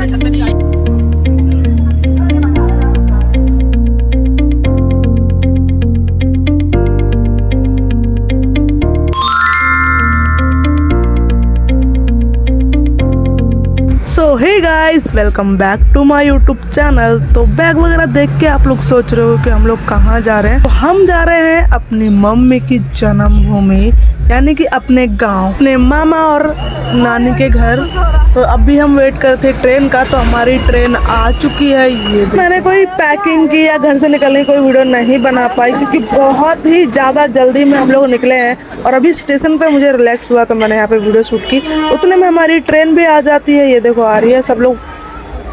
हमारे छत पे नहीं आई। So hey guys, welcome back to my YouTube channel. तो बैग वगैरह देख के आप लोग सोच रहे हो कि हम लोग कहाँ जा रहे हैं। तो हम जा रहे हैं अपनी मम्मी की जन्मभूमि, यानी कि अपने गांव, अपने मामा और नानी के घर। तो अभी हम वेट कर थे ट्रेन का, तो हमारी ट्रेन आ चुकी है। ये मैंने कोई पैकिंग की या घर से निकलने की कोई वीडियो नहीं बना पाई, क्योंकि बहुत ही ज़्यादा जल्दी में हम लोग निकले हैं। और अभी स्टेशन पे मुझे रिलैक्स हुआ तो मैंने यहाँ पे वीडियो शूट की। उतने में हमारी ट्रेन भी आ जाती है। ये देखो आ रही है। सब लोग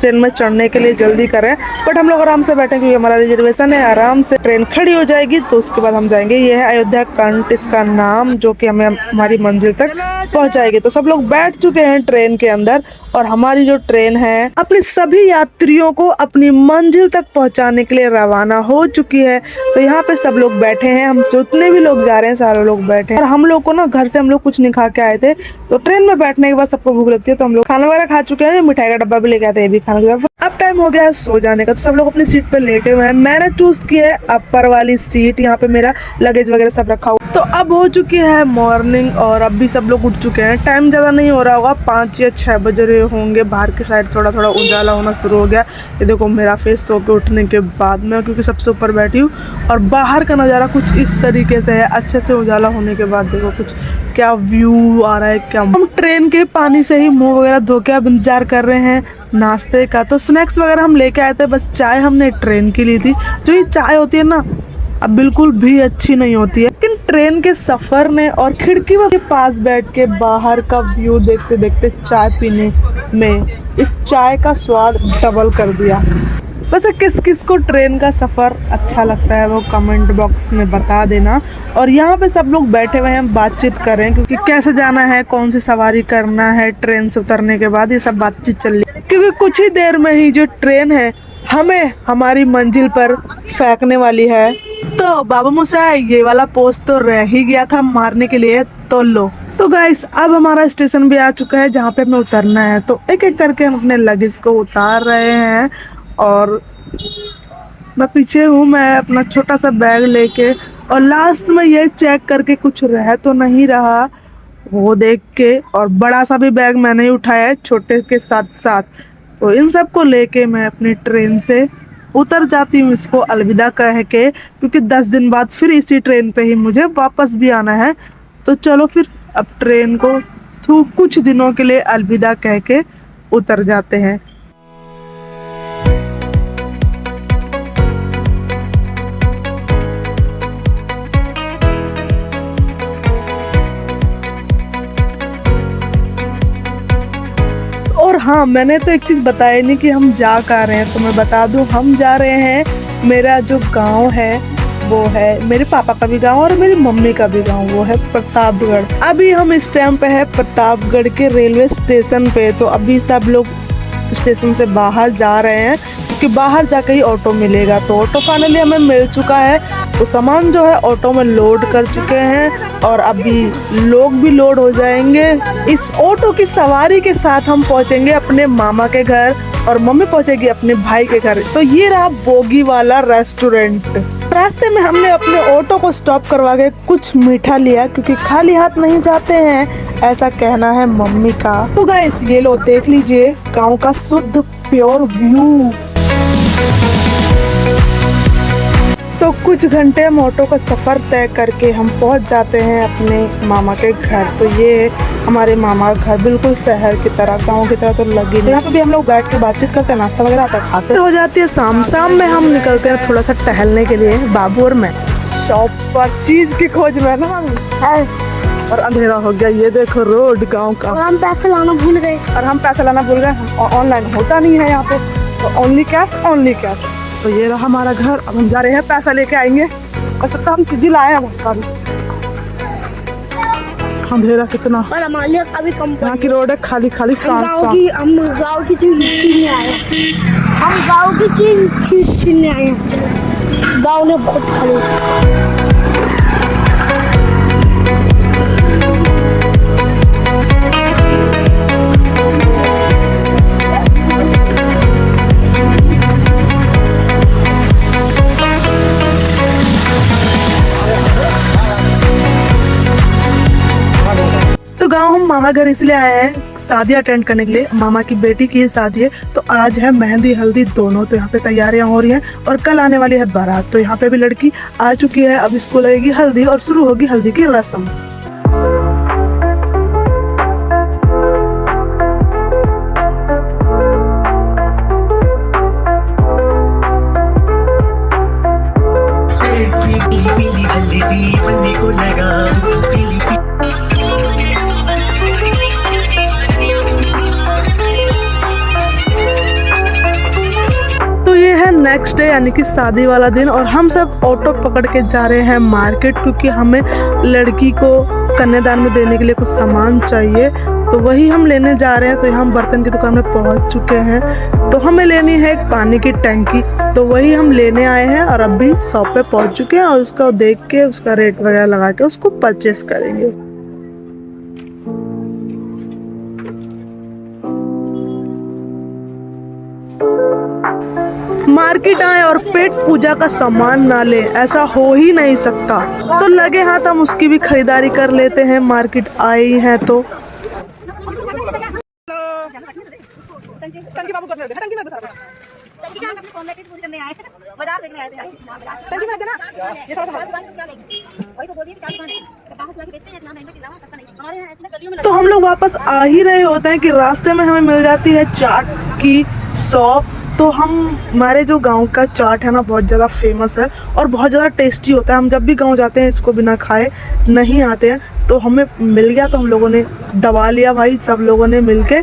ट्रेन में चढ़ने के लिए जल्दी करें, बट हम लोग आराम से बैठे क्योंकि हमारा रिजर्वेशन है। आराम से ट्रेन खड़ी हो जाएगी तो उसके बाद हम जाएंगे। ये है अयोध्या कंट इसका नाम, जो कि हमें हमारी मंजिल तक पहुंचाएगी। तो सब लोग बैठ चुके हैं ट्रेन के अंदर, और हमारी जो ट्रेन है अपने सभी यात्रियों को अपनी मंजिल तक पहुंचाने के लिए रवाना हो चुकी है। तो यहाँ पे सब लोग बैठे हैं। हम जितने भी लोग जा रहे हैं सारे लोग बैठे हैं। और हम लोग को ना घर से हम लोग कुछ नहीं खा के आए थे, तो ट्रेन में बैठने के बाद सबको भूख लगती है, तो हम लोग खाना वगैरह खा चुके हैं। मिठाई का डब्बा भी लेके आते हैं, भी खाना के। अब टाइम हो गया है सो जाने का, तो सब लोग अपनी सीट पे लेटे हुए हैं। मैंने चूज की है अपर वाली सीट, यहाँ पे मेरा लगेज वगैरह सब रखा हुआ। तो अब हो चुकी है मॉर्निंग, और अब भी सब लोग उठ चुके हैं। टाइम ज़्यादा नहीं हो रहा होगा, 5 या 6 बज रहे होंगे। बाहर की साइड थोड़ा थोड़ा उजाला होना शुरू हो गया। ये देखो मेरा फेस सो के उठने के बाद में, क्योंकि सबसे ऊपर बैठी हूँ। और बाहर का नज़ारा कुछ इस तरीके से है। अच्छे से उजाला होने के बाद देखो कुछ क्या व्यू आ रहा है। क्या हम ट्रेन के पानी से ही मुँह वगैरह धो के अब इंतजार कर रहे हैं नाश्ते का। तो स्नैक्स वगैरह हम लेके आए थे, बस चाय हमने ट्रेन की ली थी। जो ये चाय होती है ना, अब बिल्कुल भी अच्छी नहीं होती है, लेकिन ट्रेन के सफ़र ने और खिड़की के पास बैठ के बाहर का व्यू देखते देखते चाय पीने में इस चाय का स्वाद डबल कर दिया। वैसे किस किस को ट्रेन का सफ़र अच्छा लगता है वो कमेंट बॉक्स में बता देना। और यहाँ पे सब लोग बैठे हुए हैं, बातचीत कर रहे हैं, क्योंकि कैसे जाना है, कौन सी सवारी करना है ट्रेन से उतरने के बाद, ये सब बातचीत चल रही है। क्योंकि कुछ ही देर में ही जो ट्रेन है हमें हमारी मंजिल पर फेंकने वाली है। तो बाबू मूसा, ये वाला पोस्ट तो रह ही गया था मारने के लिए, तो लो। तो गाइस अब हमारा स्टेशन भी आ चुका है जहाँ पे हमें उतरना है। तो एक एक करके हम अपने लगेज को उतार रहे हैं। और मैं पीछे हूँ, मैं अपना छोटा सा बैग लेके, और लास्ट में ये चेक करके कुछ रह तो नहीं रहा वो देख के। और बड़ा सा भी बैग मैंने ही उठाया है छोटे के साथ साथ। तो इन सब को लेके मैं अपनी ट्रेन से उतर जाती हूँ, इसको अलविदा कह के, क्योंकि 10 दिन बाद फिर इसी ट्रेन पे ही मुझे वापस भी आना है। तो चलो फिर अब ट्रेन को कुछ दिनों के लिए अलविदा कह के उतर जाते हैं। और हाँ, मैंने तो एक चीज़ बताई नहीं कि हम जा कहाँ रहे हैं, तो मैं बता दूँ हम जा रहे हैं, मेरा जो गांव है वो है मेरे पापा का भी गांव और मेरी मम्मी का भी गांव, वो है प्रतापगढ़। अभी हम इस टाइम पे है प्रतापगढ़ के रेलवे स्टेशन पे। तो अभी सब लोग स्टेशन से बाहर जा रहे हैं, क्योंकि बाहर जाके ही ऑटो मिलेगा। तो ऑटो फाइनली हमें मिल चुका है। तो सामान जो है ऑटो में लोड कर चुके हैं, और अभी लोग भी लोड हो जाएंगे। इस ऑटो की सवारी के साथ हम पहुंचेंगे अपने मामा के घर, और मम्मी पहुंचेगी अपने भाई के घर। तो ये रहा बोगी वाला रेस्टोरेंट। रास्ते में हमने अपने ऑटो को स्टॉप करवा के कुछ मीठा लिया, क्योंकि खाली हाथ नहीं जाते हैं, ऐसा कहना है मम्मी का। तो गाइस ये लो देख लीजिए गाँव का शुद्ध प्योर व्यू। तो कुछ घंटे हम ऑटो का सफ़र तय करके हम पहुंच जाते हैं अपने मामा के घर। तो ये हमारे मामा का घर बिल्कुल शहर की तरह, गांव की तरह तो लगी नहीं। यहाँ पे भी हम लोग बैठ के बातचीत करते हैं, नाश्ता वगैरह आता खाते हो जाती है। शाम में हम निकलते हैं थोड़ा सा टहलने के लिए, बाबू और मैं, शॉप पर चीज़ की खोज में ना। और अंधेरा हो गया, ये देखो रोड गाँव का। और हम पैसे लाना भूल गए। ऑनलाइन होता नहीं है यहाँ पे, तो ओनली कैश। तो ये रहा हमारा घर। अब हम जा रहे हैं, पैसा लेके आएंगे। और सब हम चीज़ें लाए हैं बहुत सारी। अंधेरा कितना, और हमारे लिए अभी कम यहाँ की रोड है खाली खाली शांत। हम गाँव की चीज छीनने आए हैं। हम गाँव की चीज छीनने आए हैं। गाँव ने बहुत खाली। मामा घर इसलिए आए हैं शादी अटेंड करने के लिए। मामा की बेटी की शादी है, तो आज है मेहंदी हल्दी दोनों, तो यहाँ पे तैयारियां हो रही हैं और कल आने वाली है बारात। तो यहाँ पे भी लड़की आ चुकी है, अब इसको लगेगी हल्दी और शुरू होगी हल्दी की रस्म। तो ये है नेक्स्ट डे यानी कि शादी वाला दिन, और हम सब ऑटो पकड़ के जा रहे हैं मार्केट, क्योंकि हमें लड़की को कन्यादान में देने के लिए कुछ सामान चाहिए, तो वही हम लेने जा रहे हैं। तो यहाँ हम बर्तन की दुकान में पहुंच चुके हैं, तो हमें लेनी है एक पानी की टंकी, तो वही हम लेने आए हैं और अभी शॉप पे पहुंच चुके हैं और उसको देख के उसका रेट वगैरह लगा के उसको परचेस करेंगे। मार्केट आए और पेट पूजा का सामान ना ले, ऐसा हो ही नहीं सकता। तो लगे हाथ हम उसकी भी खरीदारी कर लेते हैं, मार्केट आई है तो। तो हम लोग वापस आ ही रहे होते हैं कि रास्ते में हमें मिल जाती है चाट की शॉप। तो हमारे जो गांव का चाट है ना बहुत ज़्यादा फेमस है और बहुत ज़्यादा टेस्टी होता है। हम जब भी गांव जाते हैं इसको बिना खाए नहीं आते हैं, तो हमें मिल गया तो हम लोगों ने दबा लिया भाई, सब लोगों ने मिलके।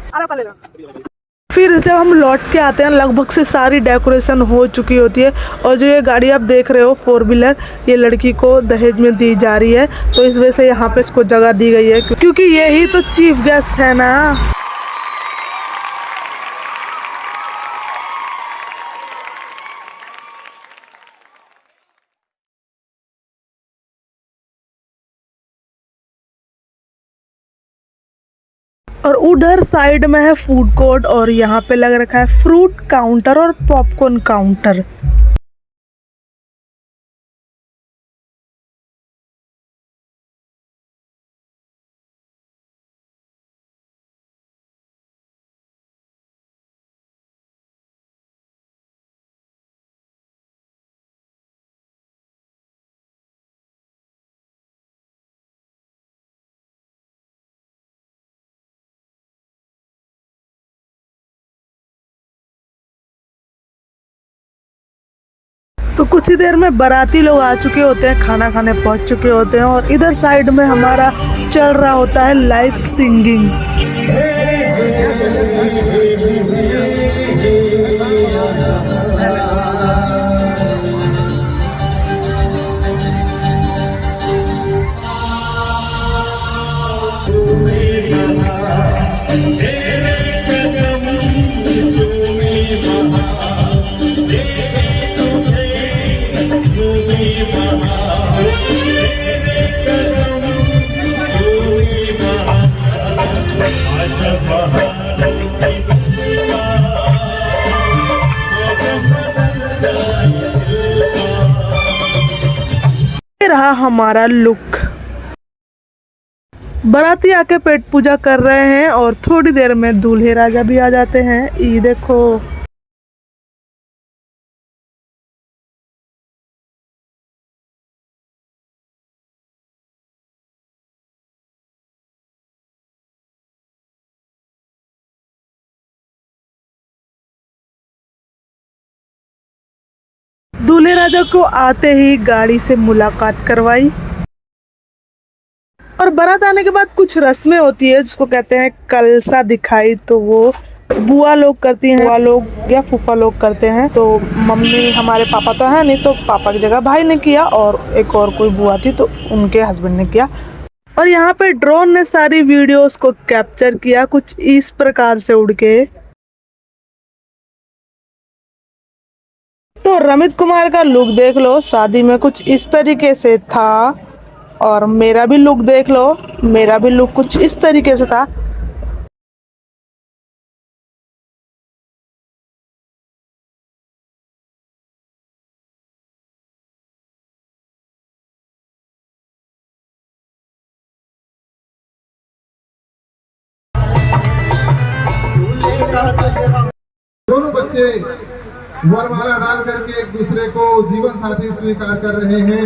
फिर जब हम लौट के आते हैं लगभग से सारी डेकोरेशन हो चुकी होती है, और जो ये गाड़ी आप देख रहे हो 4 व्हीलर, ये लड़की को दहेज में दी जा रही है, तो इस वजह से यहाँ पे इसको जगह दी गई है, क्योंकि यही तो चीफ गेस्ट है ना। और उधर साइड में है फूड कोर्ट, और यहाँ पे लग रखा है फ्रूट काउंटर और पॉपकॉर्न काउंटर। तो कुछ ही देर में बाराती लोग आ चुके होते हैं, खाना खाने पहुंच चुके होते हैं, और इधर साइड में हमारा चल रहा होता है लाइव सिंगिंग। ये रहा हमारा लुक। बाराती आके पेट पूजा कर रहे हैं और थोड़ी देर में दूल्हे राजा भी आ जाते हैं। ये देखो। दूल्हे राजा को आते ही गाड़ी से मुलाकात करवाई, और बारात आने के बाद कुछ रस्में होती है जिसको कहते हैं कलसा दिखाई, तो वो बुआ लोग करती हैं, बुआ लोग या फूफा लोग करते हैं। तो मम्मी, हमारे पापा तो है नहीं, तो पापा की जगह भाई ने किया, और एक और कोई बुआ थी तो उनके हस्बैंड ने किया। और यहाँ पे ड्रोन ने सारी वीडियोस को कैप्चर किया कुछ इस प्रकार से उड़ के। तो रमित कुमार का लुक देख लो, शादी में कुछ इस तरीके से था, और मेरा भी लुक देख लो, मेरा भी लुक कुछ इस तरीके से था। दोनों बच्चे वरमाला डाल करके एक दूसरे को जीवन साथी स्वीकार कर रहे हैं।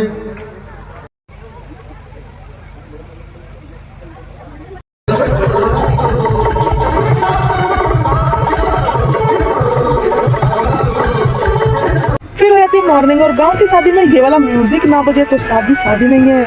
फिर हो जाती मॉर्निंग, और गांव की शादी में ये वाला म्यूजिक ना बजे तो शादी शादी नहीं है।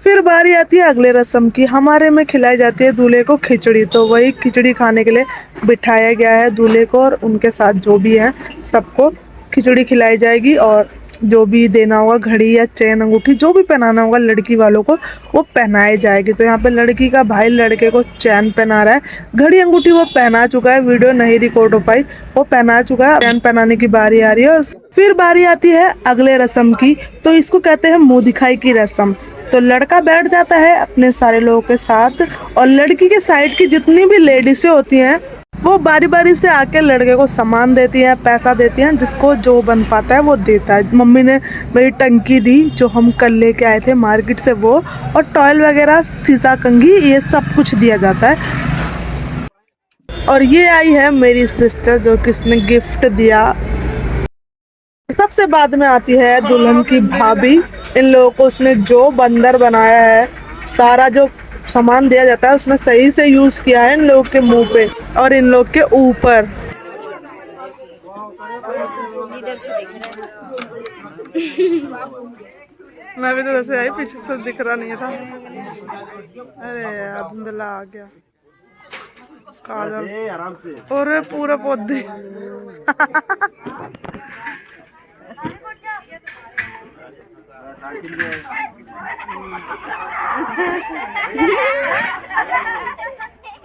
फिर बारी आती है अगले रस्म की। हमारे में खिलाई जाती है दूल्हे को खिचड़ी, तो वही खिचड़ी खाने के लिए बिठाया गया है दूल्हे को, और उनके साथ जो भी है सबको खिचड़ी खिलाई जाएगी। और जो भी देना होगा, घड़ी या चेन अंगूठी जो भी पहनाना होगा लड़की वालों को, वो पहनाई जाएगी। तो यहाँ पे लड़की का भाई लड़के को चैन पहना रहा है, घड़ी अंगूठी वो पहना चुका है, वीडियो नहीं रिकॉर्ड हो पाई, वो पहना चुका है। चैन पहनाने की बारी आ रही है। और फिर बारी आती है अगले रस्म की, तो इसको कहते हैं मुँह दिखाई की रस्म। तो लड़का बैठ जाता है अपने सारे लोगों के साथ, और लड़की के साइड की जितनी भी लेडीसें होती हैं वो बारी बारी से आके लड़के को सामान देती हैं, पैसा देती हैं, जिसको जो बन पाता है वो देता है। मम्मी ने मेरी टंकी दी जो हम कल लेके आए थे मार्केट से, वो, और टॉयल वगैरह, शीशा कंघी, ये सब कुछ दिया जाता है। और ये आई है मेरी सिस्टर जो किसने गिफ्ट दिया। सबसे बाद में आती है दुल्हन की भाभी। इन लोगों को उसने जो बंदर बनाया है, सारा जो सामान दिया जाता है उसने सही से यूज किया है इन लोगों के मुंह पे और इन लोग के ऊपर। मैं भी तो जैसे आई, पीछे से दिख रहा नहीं था। अरे यार धुंधला आ गया काजल और पूरा पौधे।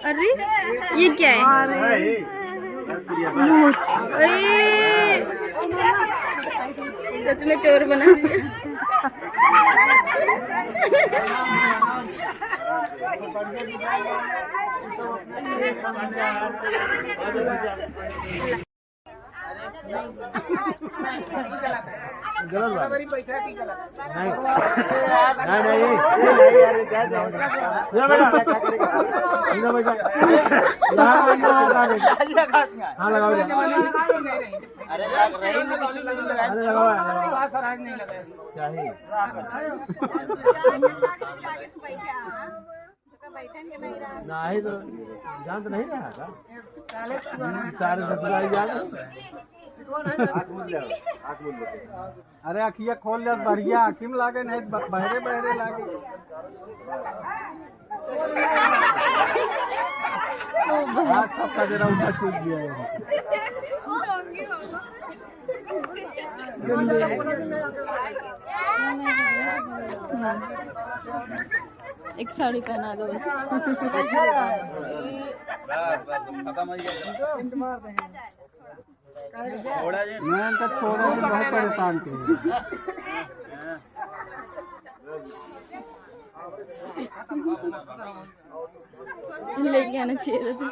अरे ये क्या है? सच में चोर बना दिया। नहीं तो जान तो नहीं रहा था। अरे अखिया खोल ले बढ़िया आखिम लागे नहीं बहरे बहरे लागे। सबका जरा उठा छूट गया है। एक साड़ी पहना दो। मैं तो छोड़ा बहुत परेशान थे। लेके आना चाहिए था।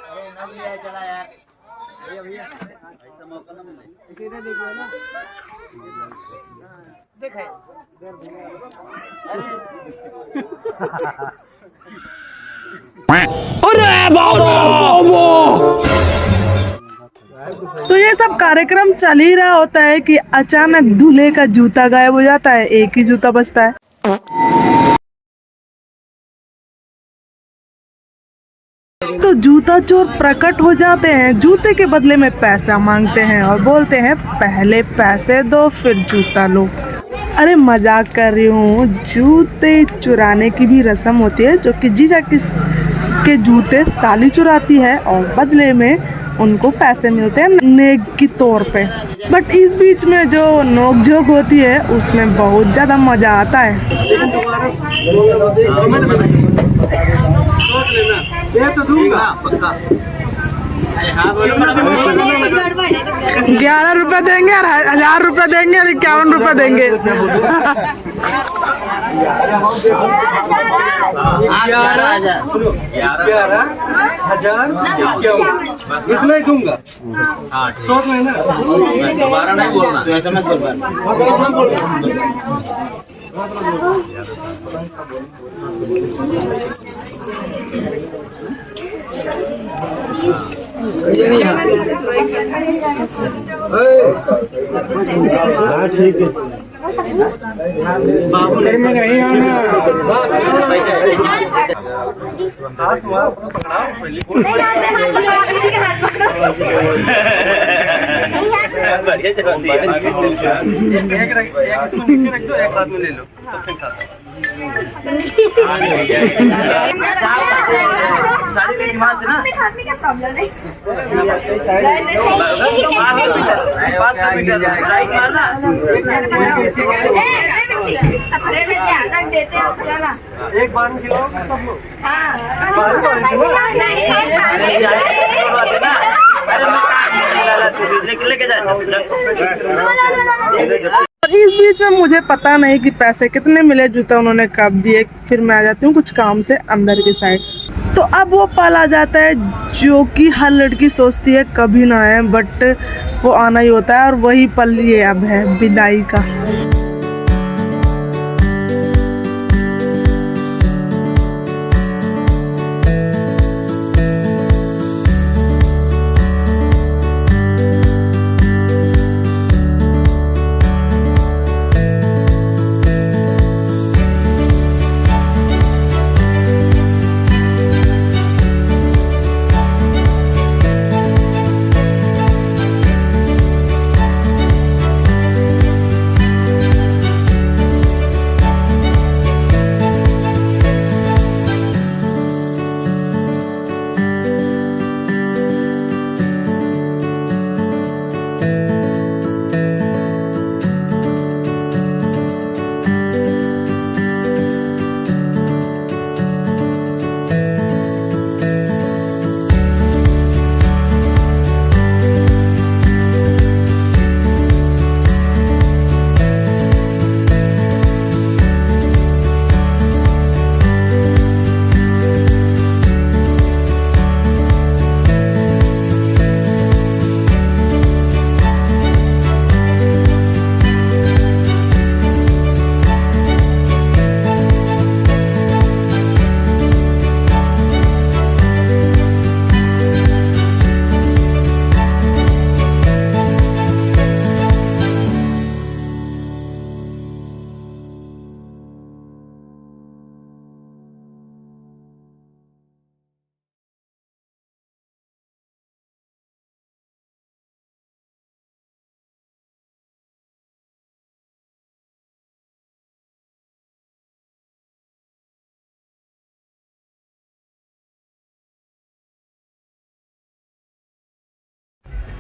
तो ये सब कार्यक्रम चल ही रहा होता है कि अचानक दूल्हे का जूता गायब हो जाता है, एक ही जूता बचता है। तो जूता चोर प्रकट हो जाते हैं, जूते के बदले में पैसा मांगते हैं और बोलते हैं पहले पैसे दो फिर जूता लो। अरे मजाक कर रही हूँ, जूते चुराने की भी रस्म होती है जो कि जीजा के जूते साली चुराती है और बदले में उनको पैसे मिलते हैं नेक की तौर पे। बट इस बीच में जो नोकझोंक होती है उसमें बहुत ज़्यादा मज़ा आता है। 11 रुपए देंगे और 1000 रुपए देंगे और 51 रुपए देंगे। इतना ही दूंगा 100 में ना। दोबारा नहीं बोलना, तो ऐसा मत बोल ठीक है। बाबू में नहीं आना। हाथ मार पकड़ाओ पहले। बढ़िया चलती है। एक इसको नीचे रख दो, एक हाथ में ले लो, तब फिर खाता। सारी की दिमाग से ना। क्या प्रॉब्लम है? 500 मीटर राइट मारना। एक बार में खिलाओ सब लोग। और इस बीच में मुझे पता नहीं कि पैसे कितने मिले, जूता उन्होंने कब दिए। फिर मैं आ जाती हूँ कुछ काम से अंदर की साइड। तो अब वो पल आ जाता है जो कि हर लड़की सोचती है कभी ना आए, बट वो आना ही होता है। और वही पल ये अब है विदाई का।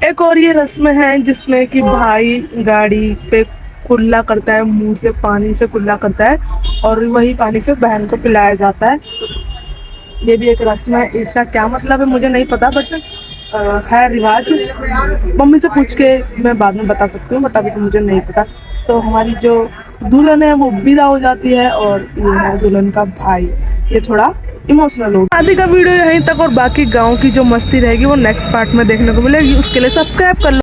एक और ये रस्म है जिसमें कि भाई गाड़ी पे कुल्ला करता है, मुंह से पानी से कुल्ला करता है और वही पानी फिर बहन को पिलाया जाता है। ये भी एक रस्म है, इसका क्या मतलब है मुझे नहीं पता, बट है रिवाज। मम्मी से पूछ के मैं बाद में बता सकती हूँ, बट अभी तो मुझे नहीं पता। तो हमारी जो दुल्हन है वो विदा हो जाती है और ये है दुल्हन का भाई। ये थोड़ा इमोशनल हो। शादी का वीडियो यहीं तक और बाकी गांव की जो मस्ती रहेगी वो नेक्स्ट पार्ट में देखने को मिलेगी। उसके लिए सब्सक्राइब कर लो।